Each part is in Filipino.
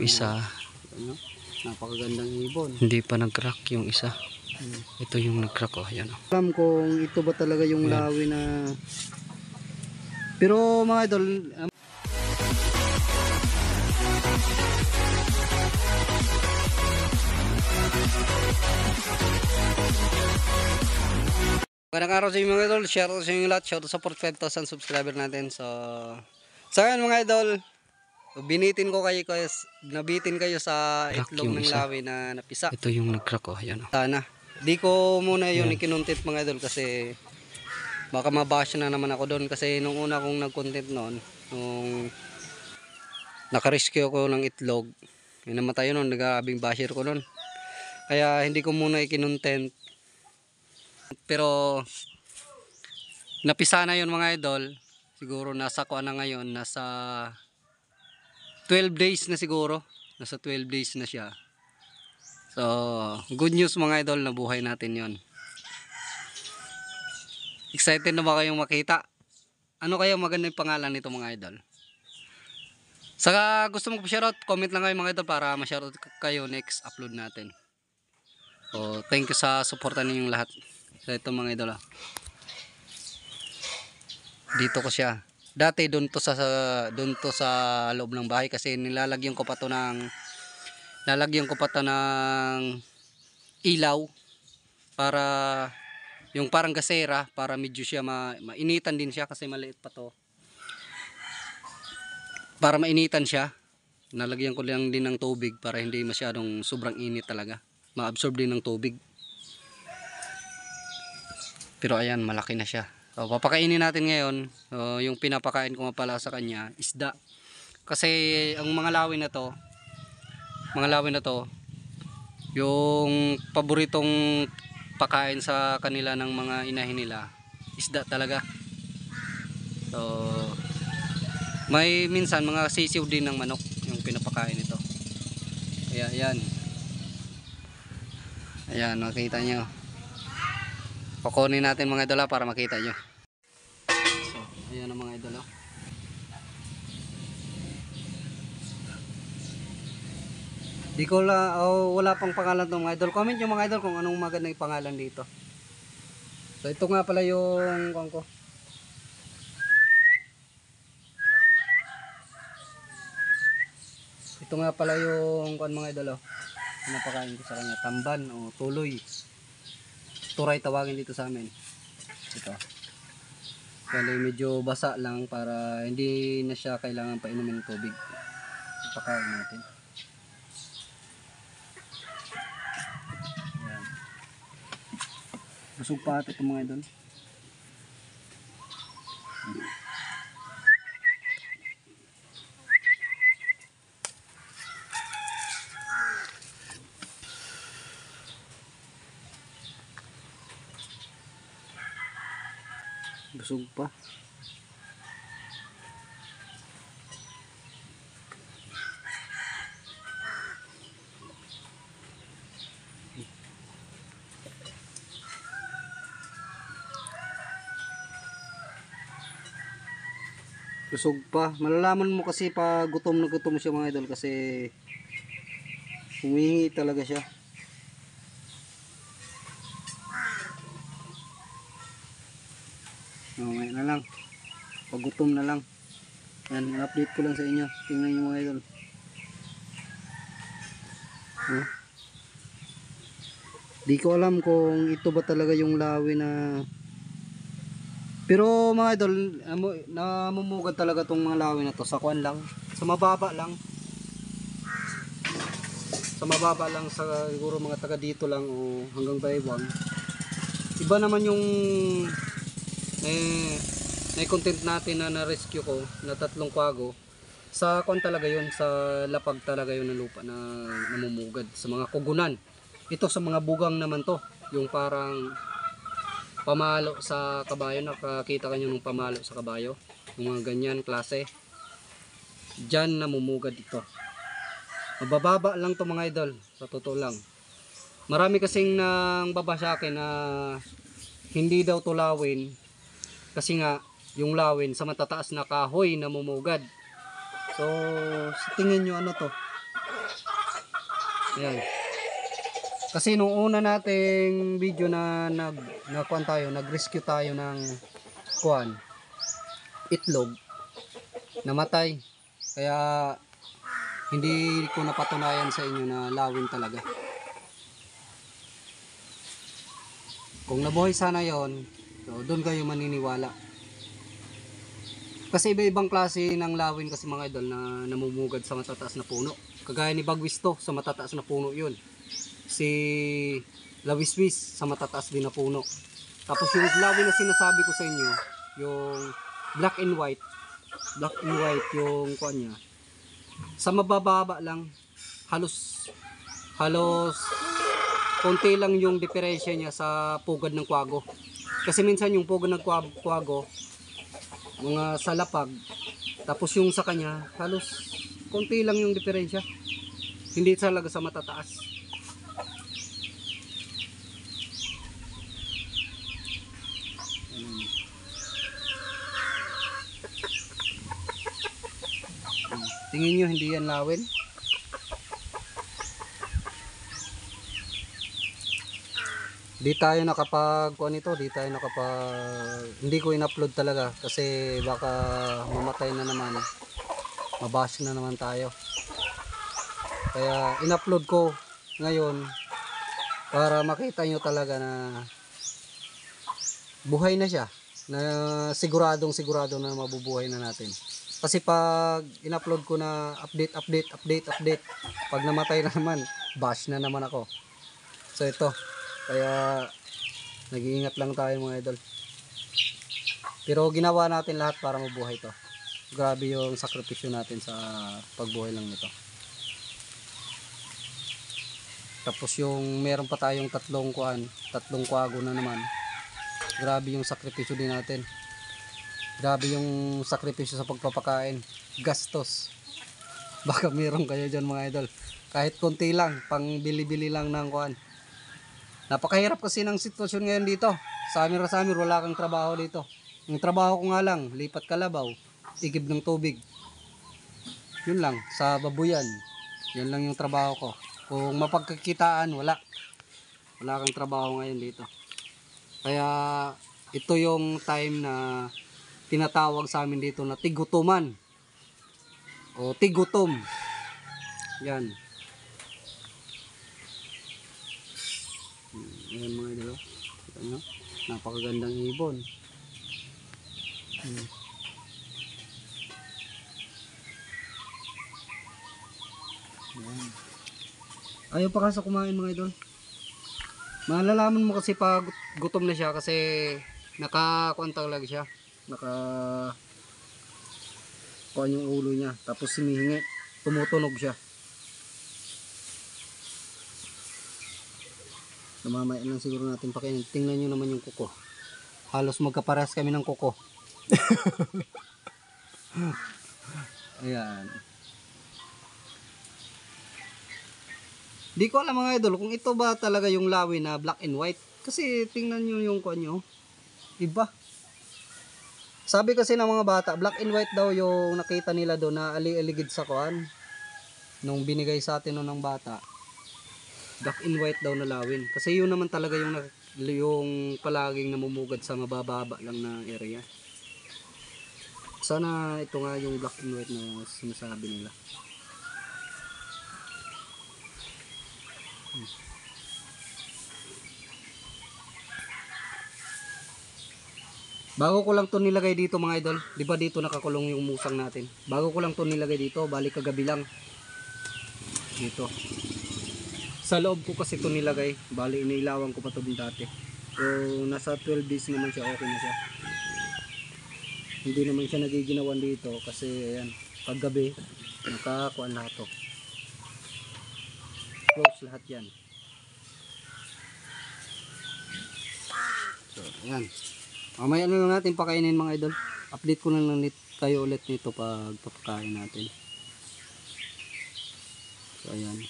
isa. Ano? Napakagandang ibon. Hindi pa nag-crack yung isa. Ito yung nag-crack, oh. Yan, oh. Alam kung ito ba talaga yung lawi na... Pero mga idol, magandang araw sa inyo mga idol. Share sa inyo lahat. Shout out sa 45,000 subscriber natin. So ngayon mga idol, nabitin kayo sa Crack itlog yung ng isa. lawi na napisa. Ito yung nag-crack, oh. Yan, oh. Sana. Di ko muna yun ikinontent mga idol kasi baka mabash na naman ako doon. Kasi nung una kong nag-content noon, nung nakarescue ako ng itlog, namatay yun, nag-aabing basher ko noon. Kaya hindi ko muna ikinontent. Pero napisa na yun mga idol. Siguro nasa kuan na ngayon, nasa 12 days na siguro. Nasa 12 days na siya. So, good news mga idol, nabuhay natin yon. Excited na ba kayong makita? Ano kaya magandang pangalan nito mga idol? Saka gusto mo shoutout, comment lang kayo mga idol para ma-shoutout kayo next upload natin. So, thank you sa suporta ninyong lahat. So, ito mga idol. Dito ko siya. Dati doon to sa loob ng bahay kasi nilalagyan ko pa to ng ilaw para yung parang gasera para medyo siya mainitan din siya kasi maliit pa to. Para mainitan siya, nalagyan ko lang din ng tubig para hindi masyadong sobrang init talaga. Ma-absorb din ng tubig. Pero ayan, malaki na siya. So, papakainin natin ngayon. Yung pinapakain ko nga pala sa kanya, isda. Kasi ang mga lawi na to, yung paboritong pakain sa kanila ng mga inahin nila, isda talaga. So, may minsan mga sisiw din ng manok yung pinapakain nito. Kaya ayan. Ayan, makita nyo. Kukunin natin mga idol para makita nyo. So, ayan ang mga idol. Di ko wala pang pangalan to mga idol. Comment nyo mga idol kung anong magandang pangalan dito. So ito nga pala yung ko. Ito nga pala yung mga idol. Pinapakain ko sa kanya, tamban o tuloy. Turay tawagin dito sa amin. Ito. Kaya medyo basa lang para hindi na siya kailangan painumin ng tubig. Ipakain natin. Ayan. Busog pa ito mga idol. Busog pa. Busog pa. Malalaman mo kasi pa gutom na gutom siya mga idol kasi humihingi talaga siya. Ngayon na lang. Pagutom na lang. Yan, update ko lang sa inyo. Tingnan nyo mga idol. Di ko alam kung ito ba talaga yung lawi na... Pero mga idol, namumugad talaga tong mga lawi na to. Sa kuan lang. Sa mababa lang. Sa mababa lang, sa siguro mga taga dito lang o hanggang Baywang. Iba naman yung content natin na na-rescue ko na 3 kwago. Sa kuan talaga yun, sa lapag talaga yun ng lupa na namumugad. Sa mga kugunan. Ito sa mga bugang naman to. Yung parang pamalo sa kabayo. Nakakita kanyo ng pamalo sa kabayo. Yung mga ganyan klase. Diyan namumugad ito. Mabababa lang to mga idol. Sa totoo lang. Marami kasing nang baba sa akin na hindi daw tulawin. Kasi nga yung lawin sa matataas na kahoy namumugad. So sa tingin nyo ano to? Ayan. Kasi nung una nating video na nag-rescue tayo ng kuan, itlog, namatay. Kaya hindi ko napatunayan sa inyo na lawin talaga. Kung nabuhay sana yon, so doon kayo maniniwala. Kasi iba-ibang klase ng lawin kasi mga idol na namumugad sa matataas na puno. Kagaya ni Bagwisto, sa matataas na puno yun. Si Lawiswis, sa matataas din na puno. Tapos yung lawin na sinasabi ko sa inyo, yung black and white yung kuan niya. Sa mabababa lang, halos konti lang yung diferensya niya sa pugad ng kwago. Kasi minsan yung pugad ng kwago, mga salapag, tapos yung sa kanya, halos konti lang yung diferensya. Hindi talaga sa matataas. Tingin nyo, hindi yan lawin. Di tayo hindi ko in-upload talaga kasi baka mamatay na naman, mabash na naman tayo. Kaya in-upload ko ngayon para makita nyo talaga na buhay na siya, na sigurado na mabubuhay na natin. Kasi pag in-upload ko na update, pag namatay na naman, bash na naman ako. So ito, kaya nag-iingat lang tayo mga idol. Pero ginawa natin lahat para mabuhay to. Grabe yung sakripisyo natin sa pagbuhay lang nito. Tapos yung meron pa tayong tatlong kwago na naman. Grabe yung sakripisyo din natin. Grabe yung sakripisyo sa pagpapakain. Gastos. Baka meron kayo dyan mga idol. Kahit konti lang, pang bili-bili lang ng kuan. Napakahirap kasi ng sitwasyon ngayon dito. Sa amin wala kang trabaho dito. Yung trabaho ko nga lang, lipat kalabaw, igib ng tubig. Yun lang, sa babuyan. Yun lang yung trabaho ko. Kung mapagkakitaan, wala kang trabaho ngayon dito. Kaya ito yung time na tinatawag sa amin dito na tigutuman o tigutom. Yan. Ayan mga idol. Kita nyo? Napakagandang ibon. Ayan. Ayaw pa kasi kumain mga idol. Malalaman mo kasi pag gutom na siya kasi nakakuan talaga siya. Kuan yung ulo niya. Tapos sinihingi. Tumutunog siya. Mamaya lang siguro natin pakainin. Tingnan nyo naman yung kuko. Halos magkaparas kami ng kuko. Ayan. Di ko alam mga idol kung ito ba talaga yung lawin na black and white. Kasi tingnan nyo yung kuan nyo. Iba. Sabi kasi ng mga bata, black and white daw yung nakita nila doon na ali-aligid sa kuan. Nung binigay sa atin ng bata. Black and white daw na lawin. Kasi yun naman talaga yung palaging namumugad sa mabababa lang na area. Sana ito nga yung black and white na sinasabi nila. Bago ko lang to nilagay dito mga idol. Di ba dito nakakulong yung musang natin? Bago ko lang to nilagay dito, balik kagabi lang. Dito. Sa loob ko kasi ito nilagay. Bali, inilawan ko pa ito din dati. So, nasa 12 days naman siya. Okay na siya. Hindi naman siya nagiginawan dito. Kasi, ayan, paggabi, nakakuan lahat to. Close lahat yan. So, ayan. Mamaya na lang natin pakainin mga idol. Update ko na lang kayo ulit nito pag papakain natin. So, ayan.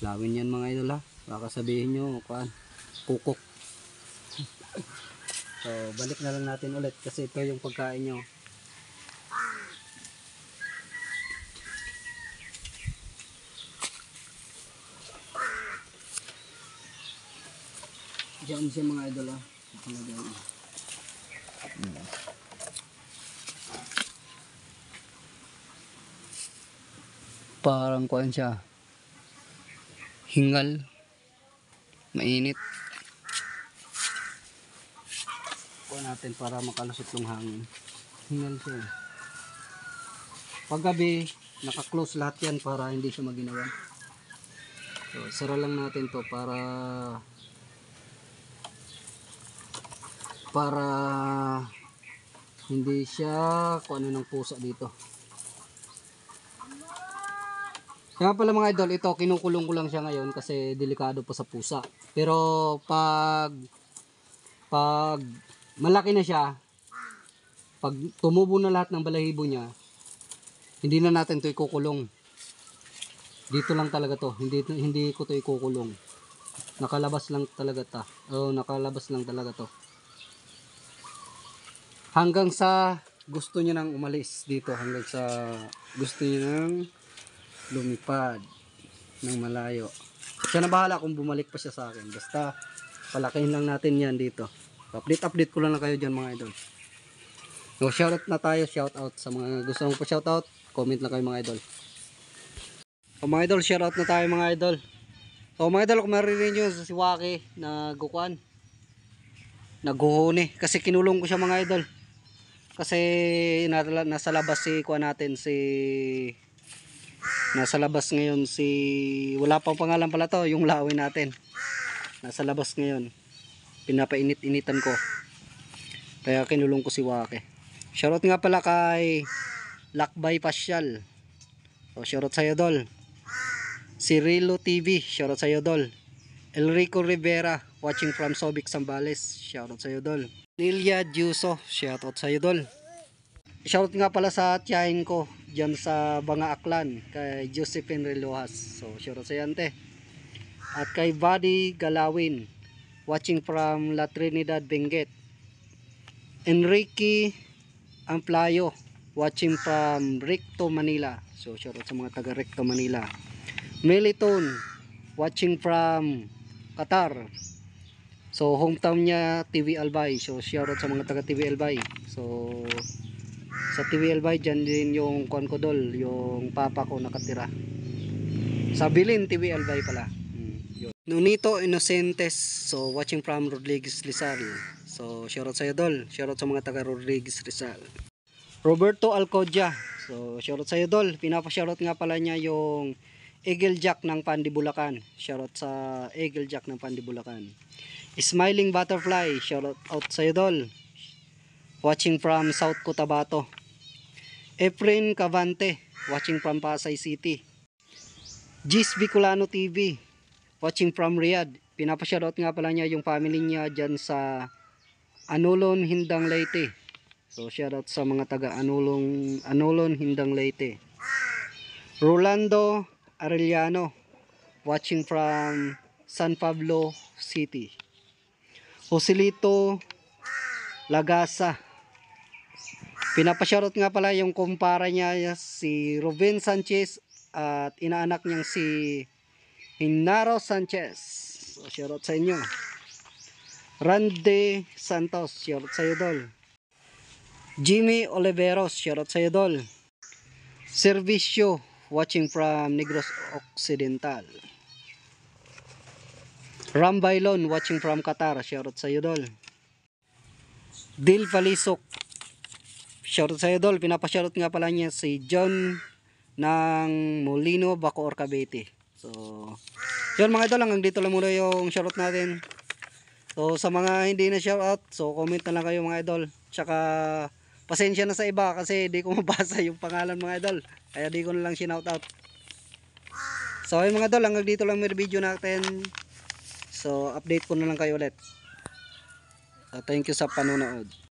Lawin yan mga idol ha. Baka sabihin nyo, pukok. So, balik na lang natin ulit kasi ito yung pagkain nyo. Diyan siya mga idol ah. Parang kuan siya. Hingal. Mainit. Kuha natin para makalusot yung hangin. Hingal siya. Paggabi, naka-close lahat yan para hindi siya maginawan. So, sara lang natin to para hindi siya kung ano ng pusa dito. Kaya pala mga idol, ito kinukulong ko lang siya ngayon kasi delikado pa sa pusa. Pero pag malaki na siya, pag tumubo na lahat ng balahibo niya, hindi na natin to ikukulong. Dito lang talaga to, hindi ko to ikukulong. Nakalabas lang talaga nakalabas lang talaga to. Hanggang sa gusto niya nang umalis dito, hanggang sa gusto niya nang lumipad ng malayo. Siya na bahala kung bumalik pa siya sa akin. Basta palakihin lang natin yan dito. Update ko lang kayo dyan mga idol. So, shoutout na tayo, shoutout sa mga gusto mong pa shoutout, comment lang kayo mga idol. So mga idol, shoutout na tayo mga idol. So mga idol, kung maririnig nyo si Waki naguhuni kasi kinulong ko siya mga idol. Kasi nasa labas nasa labas ngayon wala pang pangalan pala to, yung lawin natin. Nasa labas ngayon. Pinapainit-initan ko. Kaya kinulong ko si Waki. Shoutout nga pala kay Lakbay Pasyal. So shoutout sa'yo dol. Cirilo TV, shoutout sa'yo dol. Elrico Rivera, watching from Sobic Zambales, shoutout sa'yo dol. Lilia Diuso, shoutout sa'yo dol. Shoutout nga pala sa tiyahin ko dyan sa Banga Aklan, kay Josephine Relojas. So shoutout sa'yo ante. At kay Buddy Galawin, watching from La Trinidad, Benguet. Enrique Amplayo, watching from Recto, Manila. So shoutout sa mga taga Recto, Manila. Meliton, watching from Qatar. So hometown niya TV Albay. So shoutout sa mga taga TV Albay. So sa TV Albay dyan din yung Konkodol, yung papa ko nakatira. Sa Bilin TV Albay pala. Yun. Nunito Innocentes, so watching from Rodriguez Rizal. So shoutout sa idol, shoutout sa mga taga Rodriguez Rizal. Roberto Alcodia, so shoutout sa idol, pinapa-shoutout nga pala niya yung Eagle Jack ng Pandibulacan. Shoutout sa Eagle Jack ng Pandibulacan. Smiling Butterfly, shoutout sa idol, watching from South Cotabato. Efren Cavante, watching from Pasay City. Gis Bicolano TV, watching from Riyadh. Pinapa-shoutout nga pala niya yung family niya dyan sa Anulon, Hindang, Leyte. So shoutout sa mga taga Anulon, Hindang, Leyte. Rolando Arellano, watching from San Pablo City. Joselito Lagasa. Pinapa-shoutout nga pala yung kumpara niya si Ruben Sanchez at inaanak niyang si Hinaro Sanchez. So shoutout sa inyo. Randy Santos, shoutout sa iyo dol. Jimmy Oliveros, shoutout sa iyo dol. Servicio, watching from Negros Occidental. Ram Bailon, watching from Qatar, shoutout sa iyo dol. Dil Palisok, shoutout sa iyo dol. Pinapa-shoutout nga pala niya si John ng Molino, Bacoor, Cavite. So yun mga idol, hanggang dito lang muna yung shoutout natin. So sa mga hindi na shoutout, so comment na lang kayo mga idol. Tsaka pasensya na sa iba kasi di ko mabasa yung pangalan mga idol, kaya di ko na lang shoutout. So ayun mga idol, hanggang dito lang yung video natin. So update ko na lang kayo ulit. So thank you sa panonood.